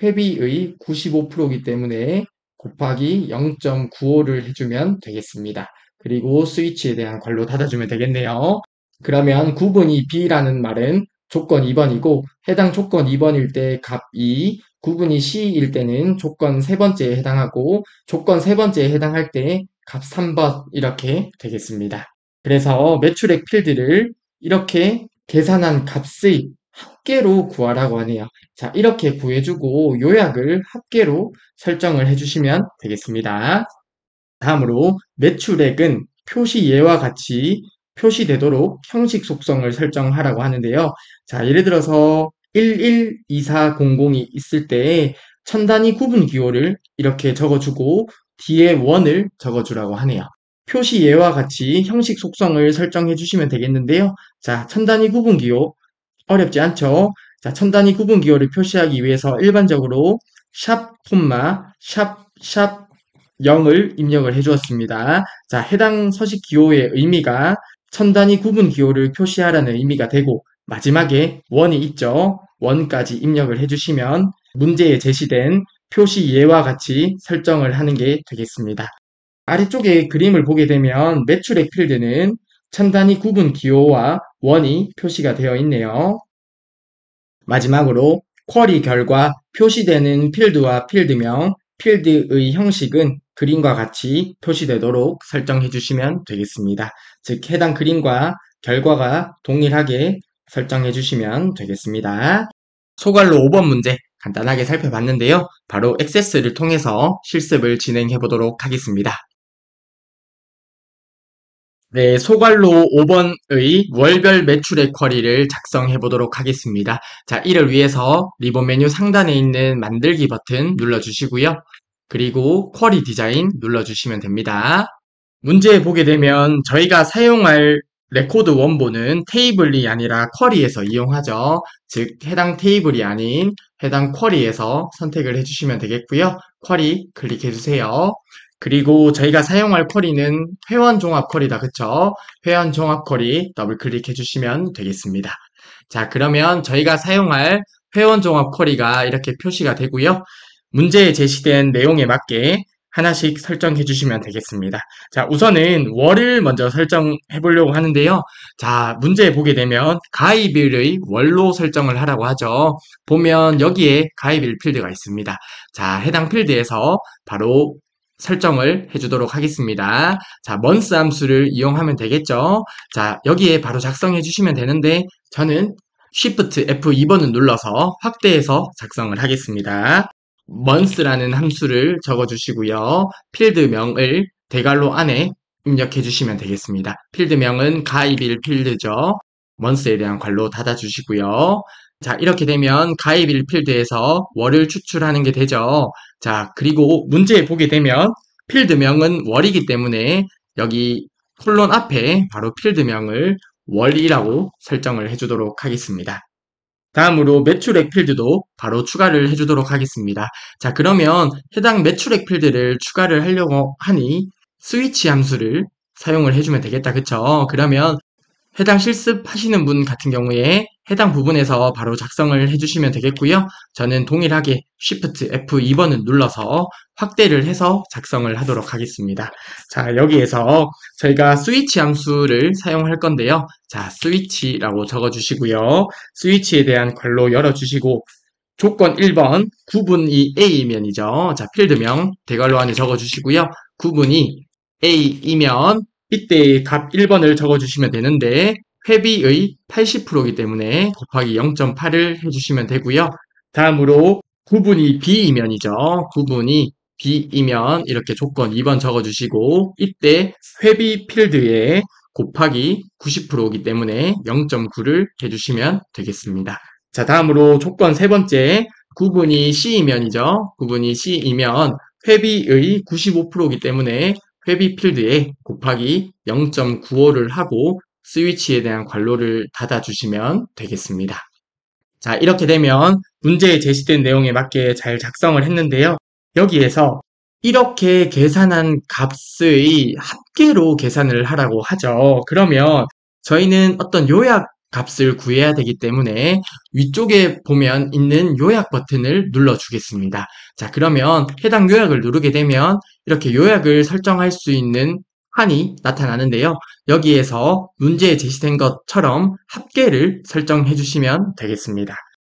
회비의 95%이기 때문에 곱하기 0.95를 해주면 되겠습니다. 그리고 스위치에 대한 괄호 닫아주면 되겠네요. 그러면 구분이 B라는 말은 조건 2번이고 해당 조건 2번일 때 값 2, 구분이 C일 때는 조건 3번째에 해당하고 조건 3번째에 해당할 때 값 3번 이렇게 되겠습니다. 그래서 매출액 필드를 이렇게 계산한 값의 합계로 구하라고 하네요. 자, 이렇게 구해주고 요약을 합계로 설정을 해주시면 되겠습니다. 다음으로 매출액은 표시 예와 같이 표시되도록 형식 속성을 설정하라고 하는데요. 자, 예를 들어서 112400이 있을 때 천 단위 구분 기호를 이렇게 적어주고 뒤에 원을 적어주라고 하네요. 표시 예와 같이 형식 속성을 설정해 주시면 되겠는데요. 자, 천 단위 구분 기호 어렵지 않죠? 자, 천 단위 구분 기호를 표시하기 위해서 일반적으로 샵, 콤마, 샵 0을 입력을 해 주었습니다. 자, 해당 서식 기호의 의미가 천 단위 구분 기호를 표시하라는 의미가 되고 마지막에 원이 있죠. 원까지 입력을 해주시면 문제에 제시된 표시 예와 같이 설정을 하는 게 되겠습니다. 아래쪽에 그림을 보게 되면 매출액 필드는 천 단위 구분 기호와 원이 표시가 되어 있네요. 마지막으로 쿼리 결과 표시되는 필드와 필드명, 필드의 형식은 그림과 같이 표시되도록 설정해 주시면 되겠습니다. 즉, 해당 그림과 결과가 동일하게 설정해 주시면 되겠습니다. 소괄로 5번 문제 간단하게 살펴봤는데요. 바로 액세스를 통해서 실습을 진행해 보도록 하겠습니다. 네, 소괄로 5번의 월별 매출액 쿼리를 작성해 보도록 하겠습니다. 자, 이를 위해서 리본 메뉴 상단에 있는 만들기 버튼 눌러주시고요. 그리고 쿼리 디자인 눌러주시면 됩니다. 문제 보게 되면 저희가 사용할 레코드 원본은 테이블이 아니라 쿼리에서 이용하죠. 즉, 해당 테이블이 아닌 해당 쿼리에서 선택을 해주시면 되겠고요. 쿼리 클릭해주세요. 그리고 저희가 사용할 쿼리는 회원 종합 쿼리다. 그쵸? 회원 종합 쿼리 더블 클릭해 주시면 되겠습니다. 자, 그러면 저희가 사용할 회원 종합 쿼리가 이렇게 표시가 되고요. 문제에 제시된 내용에 맞게 하나씩 설정해 주시면 되겠습니다. 자, 우선은 월을 먼저 설정해 보려고 하는데요. 자, 문제에 보게 되면 가입일의 월로 설정을 하라고 하죠. 보면 여기에 가입일 필드가 있습니다. 자, 해당 필드에서 바로 설정을 해주도록 하겠습니다. 자, month 함수를 이용하면 되겠죠. 자, 여기에 바로 작성해 주시면 되는데 저는 Shift F2번을 눌러서 확대해서 작성을 하겠습니다. month라는 함수를 적어 주시고요. 필드명을 대괄호 안에 입력해 주시면 되겠습니다. 필드명은 가입일 필드죠. month에 대한 괄호 닫아 주시고요. 자, 이렇게 되면 가입일 필드에서 월을 추출하는 게 되죠. 자, 그리고 문제에 보게 되면 필드명은 월이기 때문에 여기 콜론 앞에 바로 필드명을 월이라고 설정을 해주도록 하겠습니다. 다음으로 매출액 필드도 바로 추가를 해주도록 하겠습니다. 자, 그러면 해당 매출액 필드를 추가를 하려고 하니 스위치 함수를 사용을 해주면 되겠다. 그쵸? 그러면 해당 실습하시는 분 같은 경우에 해당 부분에서 바로 작성을 해주시면 되겠고요. 저는 동일하게 Shift F2번을 눌러서 확대를 해서 작성을 하도록 하겠습니다. 자, 여기에서 저희가 스위치 함수를 사용할 건데요. 자, 스위치라고 적어주시고요. 스위치에 대한 괄호 열어주시고 조건 1번 구분이 A이면이죠. 자, 필드명 대괄호 안에 적어주시고요. 구분이 A이면 이때 값 1번을 적어주시면 되는데 회비의 80%이기 때문에 곱하기 0.8을 해주시면 되고요. 다음으로 구분이 B이면이죠. 구분이 B이면 이렇게 조건 2번 적어주시고 이때 회비 필드에 곱하기 90%이기 때문에 0.9를 해주시면 되겠습니다. 자, 다음으로 조건 세 번째 구분이 C이면이죠. 구분이 C이면 회비의 95%이기 때문에 회비 필드에 곱하기 0.95를 하고 스위치에 대한 괄호를 닫아주시면 되겠습니다. 자, 이렇게 되면 문제에 제시된 내용에 맞게 잘 작성을 했는데요. 여기에서 이렇게 계산한 값의 합계로 계산을 하라고 하죠. 그러면 저희는 어떤 요약 값을 구해야 되기 때문에 위쪽에 보면 있는 요약 버튼을 눌러주겠습니다. 자, 그러면 해당 요약을 누르게 되면 이렇게 요약을 설정할 수 있는 판이 나타나는데요. 여기에서 문제에 제시된 것처럼 합계를 설정해 주시면 되겠습니다.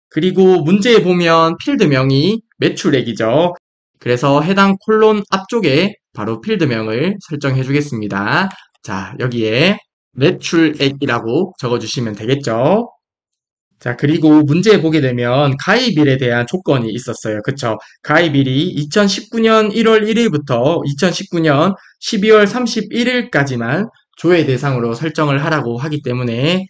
그리고 문제에 보면 필드명이 매출액이죠. 그래서 해당 콜론 앞쪽에 바로 필드명을 설정해 주겠습니다. 자, 여기에 매출액이라고 적어주시면 되겠죠. 자, 그리고 문제 보게 되면 가입일에 대한 조건이 있었어요. 그쵸? 가입일이 2019년 1월 1일부터 2019년 12월 31일까지만 조회 대상으로 설정을 하라고 하기 때문에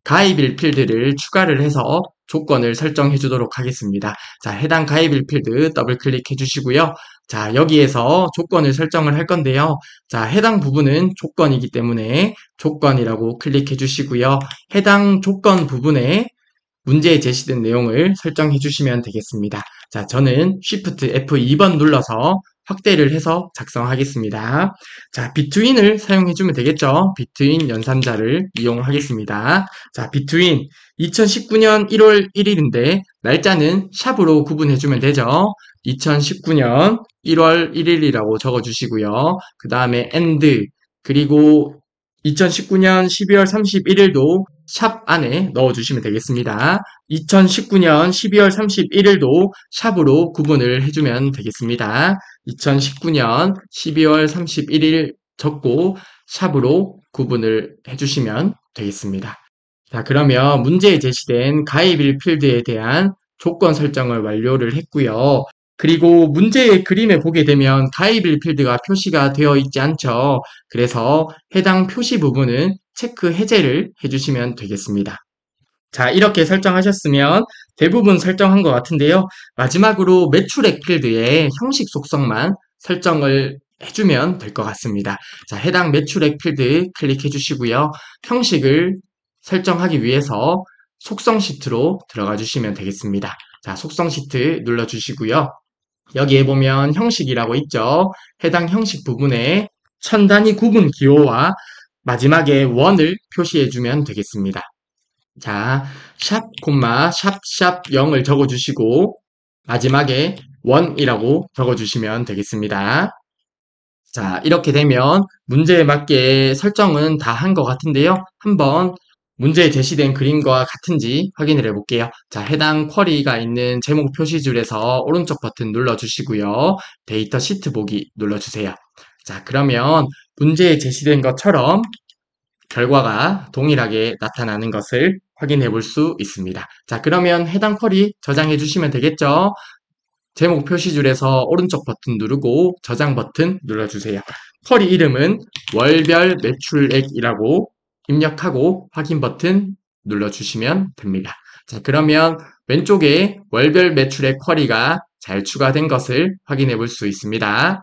가입일 필드를 추가를 해서 조건을 설정해 주도록 하겠습니다. 자, 해당 가입일 필드 더블 클릭해 주시고요. 자, 여기에서 조건을 설정을 할 건데요. 자, 해당 부분은 조건이기 때문에 조건이라고 클릭해 주시고요. 해당 조건 부분에 문제에 제시된 내용을 설정해 주시면 되겠습니다. 자, 저는 Shift F2번 눌러서 확대를 해서 작성하겠습니다. 자, 비트윈을 사용해주면 되겠죠. 비트윈 연산자를 이용하겠습니다. 자, 비트윈 2019년 1월 1일인데 날짜는 샵으로 구분해주면 되죠. 2019년 1월 1일이라고 적어주시고요. 그 다음에 and 그리고 2019년 12월 31일도 샵 안에 넣어주시면 되겠습니다. 2019년 12월 31일도 샵으로 구분을 해주면 되겠습니다. 2019년 12월 31일 적고 샵으로 구분을 해주시면 되겠습니다. 자, 그러면 문제에 제시된 가입일 필드에 대한 조건 설정을 완료를 했고요. 그리고 문제의 그림에 보게 되면 가입일 필드가 표시가 되어 있지 않죠. 그래서 해당 표시 부분은 체크 해제를 해주시면 되겠습니다. 자, 이렇게 설정하셨으면 대부분 설정한 것 같은데요. 마지막으로 매출액 필드의 형식 속성만 설정을 해주면 될 것 같습니다. 자, 해당 매출액 필드 클릭해 주시고요. 형식을 설정하기 위해서 속성 시트로 들어가 주시면 되겠습니다. 자, 속성 시트 눌러 주시고요. 여기에 보면 형식이라고 있죠. 해당 형식 부분에 천 단위 구분 기호와 마지막에 원을 표시해 주면 되겠습니다. 자, 샵, 콤마, 샵 0을 적어주시고 마지막에 원이라고 적어주시면 되겠습니다. 자, 이렇게 되면 문제에 맞게 설정은 다 한 것 같은데요. 한번 문제에 제시된 그림과 같은지 확인을 해볼게요. 자, 해당 쿼리가 있는 제목 표시줄에서 오른쪽 버튼 눌러주시고요. 데이터 시트 보기 눌러주세요. 자, 그러면 문제에 제시된 것처럼 결과가 동일하게 나타나는 것을 확인해 볼 수 있습니다. 자, 그러면 해당 쿼리 저장해 주시면 되겠죠? 제목 표시줄에서 오른쪽 버튼 누르고 저장 버튼 눌러주세요. 쿼리 이름은 월별 매출액이라고 입력하고 확인 버튼 눌러주시면 됩니다. 자, 그러면 왼쪽에 월별 매출액 쿼리가 잘 추가된 것을 확인해 볼 수 있습니다.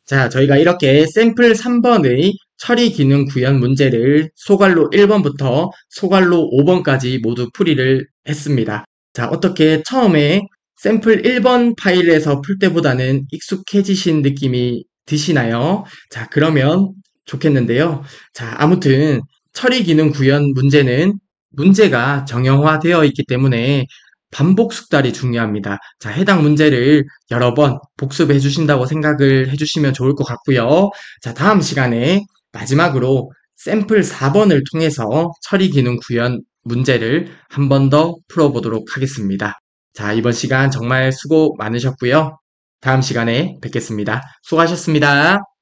자, 저희가 이렇게 샘플 3번의 처리 기능 구현 문제를 소괄로 1번부터 소괄로 5번까지 모두 풀이를 했습니다. 자, 어떻게 처음에 샘플 1번 파일에서 풀 때보다는 익숙해지신 느낌이 드시나요? 자, 그러면 좋겠는데요. 자, 아무튼 처리 기능 구현 문제는 문제가 정형화되어 있기 때문에 반복 숙달이 중요합니다. 자, 해당 문제를 여러 번 복습해 주신다고 생각을 해주시면 좋을 것 같고요. 자, 다음 시간에 마지막으로 샘플 4번을 통해서 처리 기능 구현 문제를 한 번 더 풀어보도록 하겠습니다. 자, 이번 시간 정말 수고 많으셨고요. 다음 시간에 뵙겠습니다. 수고하셨습니다.